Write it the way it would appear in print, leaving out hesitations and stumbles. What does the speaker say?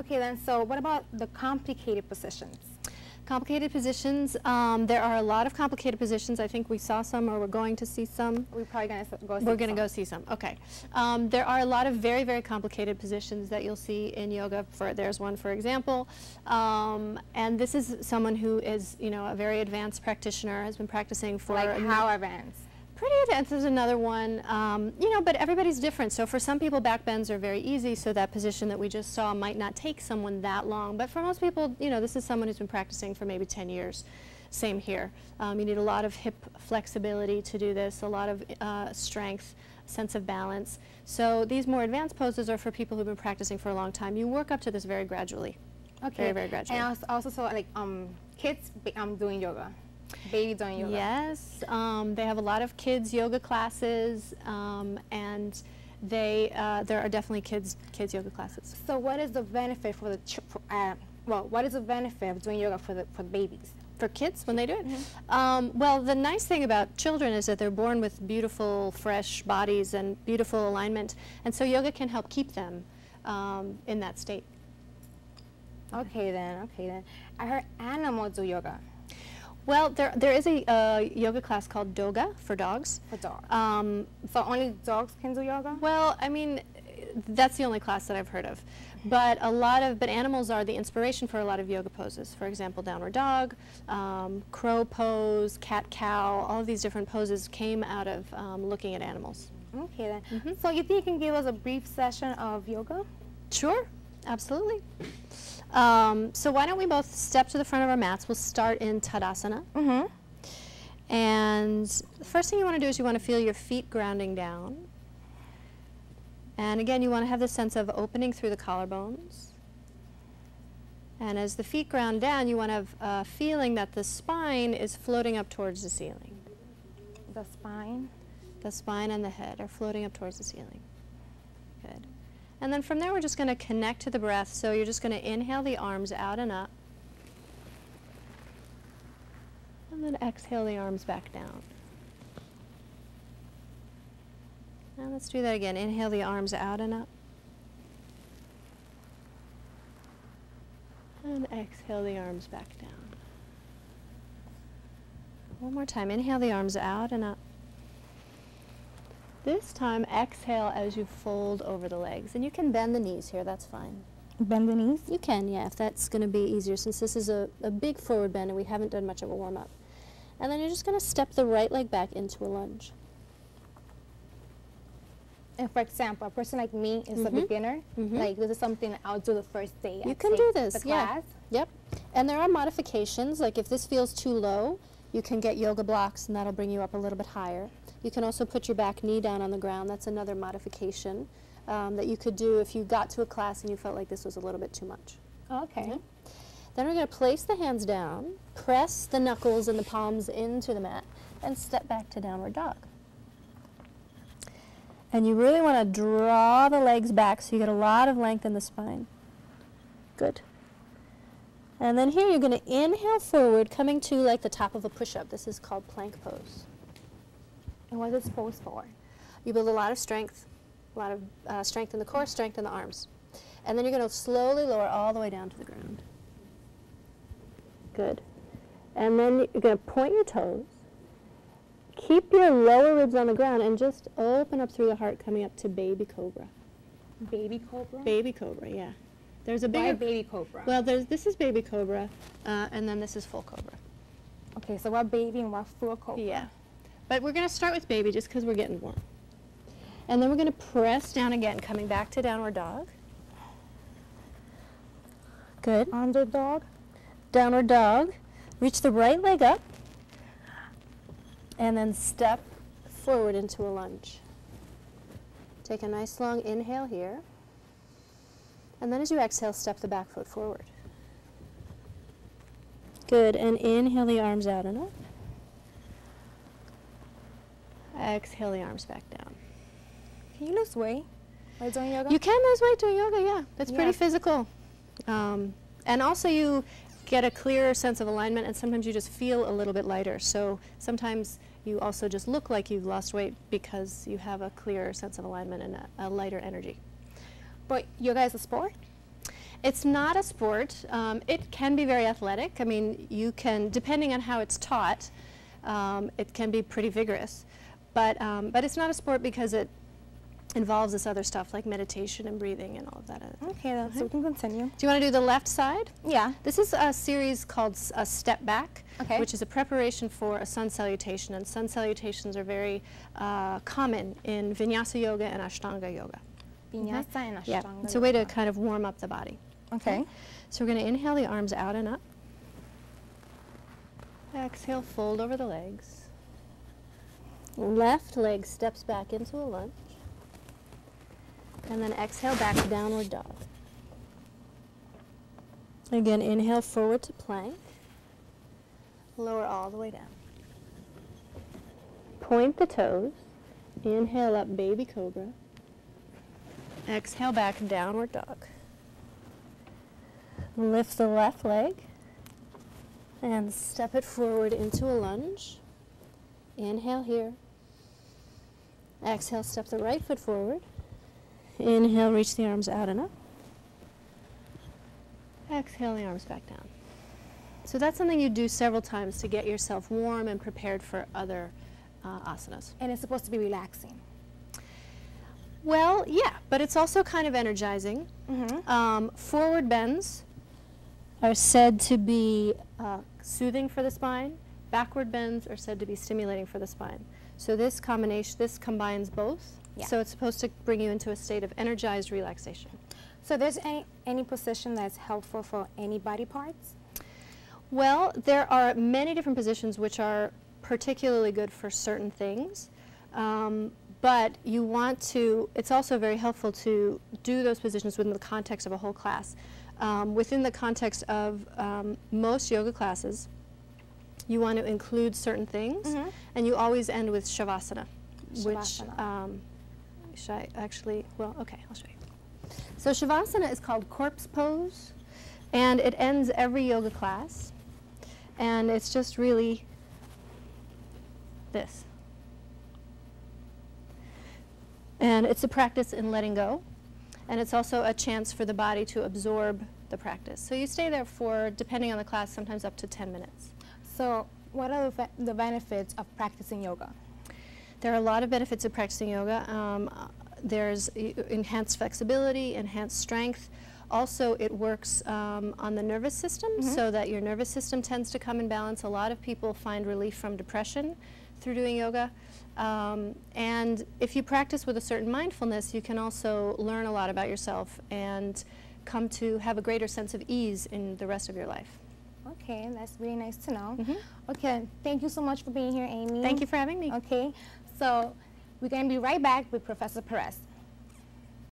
Okay then, so what about the complicated positions? Complicated positions, there are a lot of complicated positions. I think we saw some, or we're going to see some. We're probably going to go see We're going to some. go see some, okay. There are a lot of very, very complicated positions that you'll see in yoga. There's one, for example, and this is someone who is, you know, a very advanced practitioner, has been practicing for... Like how advanced? Pretty advanced is another one, you know, but everybody's different. So for some people, back bends are very easy, so that position that we just saw might not take someone that long. But for most people, you know, this is someone who's been practicing for maybe 10 years. Same here. You need a lot of hip flexibility to do this, a lot of strength, sense of balance. So these more advanced poses are for people who've been practicing for a long time. You work up to this very gradually. Okay. Very, very gradually. And also so like kids doing yoga. Baby doing yoga. Yes, they have a lot of kids yoga classes, and there are definitely kids yoga classes. So what is the benefit for the what is the benefit of doing yoga for the babies? For kids when they do it? Mm-hmm. Well, the nice thing about children is that they're born with beautiful, fresh bodies and beautiful alignment, and so yoga can help keep them in that state. Okay then. I heard animals do yoga. Well, there is a yoga class called Doga for dogs. For dogs. So only dogs can do yoga? Well, I mean, that's the only class that I've heard of. But animals are the inspiration for a lot of yoga poses. For example, downward dog, crow pose, cat-cow, all of these different poses came out of looking at animals. Okay then. Mm-hmm. So you think you can give us a brief session of yoga? Sure, absolutely. So why don't we both step to the front of our mats. We'll start in Tadasana. Mm-hmm. And the first thing you want to do is you want to feel your feet grounding down. And again, you want to have this sense of opening through the collarbones. And as the feet ground down, you want to have a feeling that the spine is floating up towards the ceiling. The spine? The spine and the head are floating up towards the ceiling. Good. And then from there, we're just going to connect to the breath. So you're just going to inhale the arms out and up. And then exhale the arms back down. And let's do that again. Inhale the arms out and up. And exhale the arms back down. One more time. Inhale the arms out and up. This time, exhale as you fold over the legs. And you can bend the knees here, that's fine. Bend the knees? You can, yeah, if that's going to be easier, since this is a big forward bend and we haven't done much of a warm-up. And then you're just going to step the right leg back into a lunge. And for example, a person like me is a beginner. Like this is something I'll do the first day. You can do this, the yeah. class. Yep. And there are modifications, like if this feels too low, you can get yoga blocks and that'll bring you up a little bit higher. You can also put your back knee down on the ground. That's another modification that you could do if you got to a class and you felt like this was a little bit too much. Okay. Mm-hmm. Then we're going to place the hands down, press the knuckles and the palms into the mat, and step back to downward dog. And you really want to draw the legs back so you get a lot of length in the spine. Good. And then here you're going to inhale forward, coming to like the top of a push-up. This is called plank pose. And what is this pose for? You build a lot of strength in the core, strength in the arms. And then you're going to slowly lower all the way down to the ground. Good. And then you're going to point your toes. Keep your lower ribs on the ground and just open up through the heart, coming up to baby cobra. Baby cobra? Baby cobra, yeah. There's a bigger... Why baby cobra? Well, this is baby cobra, and then this is full cobra. Okay, so what baby and what full cobra? Yeah. But we're going to start with baby just because we're getting warm. And then we're going to press down again, coming back to downward dog. Good. Under dog. Downward dog. Reach the right leg up. And then step forward into a lunge. Take a nice long inhale here. And then as you exhale, step the back foot forward. Good. And inhale the arms out and up. Exhale the arms back down. Can you lose weight by doing yoga? You can lose weight doing yoga, yeah. It's pretty physical. And also you get a clearer sense of alignment, and sometimes you just feel a little bit lighter. So sometimes you also just look like you've lost weight because you have a clearer sense of alignment and a lighter energy. But yoga is a sport? It's not a sport. It can be very athletic. I mean, you can, depending on how it's taught, it can be pretty vigorous. But it's not a sport because it involves this other stuff like meditation and breathing and all of that. Okay, so we can continue. Do you want to do the left side? Yeah. This is a series called a Step Back, Okay. which is a preparation for a sun salutation. And sun salutations are very common in Vinyasa Yoga and Ashtanga Yoga. Vinyasa and Ashtanga. Yeah, it's a way to yoga. kind of warm up the body. Okay. So we're going to inhale the arms out and up. Exhale, fold over the legs. Left leg steps back into a lunge. And then exhale back to downward dog. Again, inhale forward to plank. Lower all the way down. Point the toes. Inhale up, baby cobra. Exhale back, downward dog. Lift the left leg and step it forward into a lunge. Inhale here. Exhale, step the right foot forward. Inhale, reach the arms out and up. Exhale the arms back down. So that's something you do several times to get yourself warm and prepared for other asanas. And it's supposed to be relaxing. Well, yeah, but it's also kind of energizing. Forward bends are said to be soothing for the spine. Backward bends are said to be stimulating for the spine. So this combination, this combines both. Yeah. So it's supposed to bring you into a state of energized relaxation. So there's any position that's helpful for any body parts? Well, there are many different positions which are particularly good for certain things. But you want to, it's also very helpful to do those positions within the context of a whole class. Within the context of most yoga classes, you want to include certain things, and you always end with Shavasana, which, should I actually, well, okay, I'll show you. So Shavasana is called corpse pose, and it ends every yoga class, and it's just really this. And it's a practice in letting go, and it's also a chance for the body to absorb the practice. So you stay there for, depending on the class, sometimes up to 10 minutes. So what are the benefits of practicing yoga? There are a lot of benefits of practicing yoga. There's enhanced flexibility, enhanced strength. Also, it works on the nervous system, so that your nervous system tends to come in balance. A lot of people find relief from depression through doing yoga. And if you practice with a certain mindfulness, you can also learn a lot about yourself and come to have a greater sense of ease in the rest of your life. Okay, that's really nice to know. Okay, thank you so much for being here, Amy. Thank you for having me. Okay, so we're going to be right back with Professor Perez.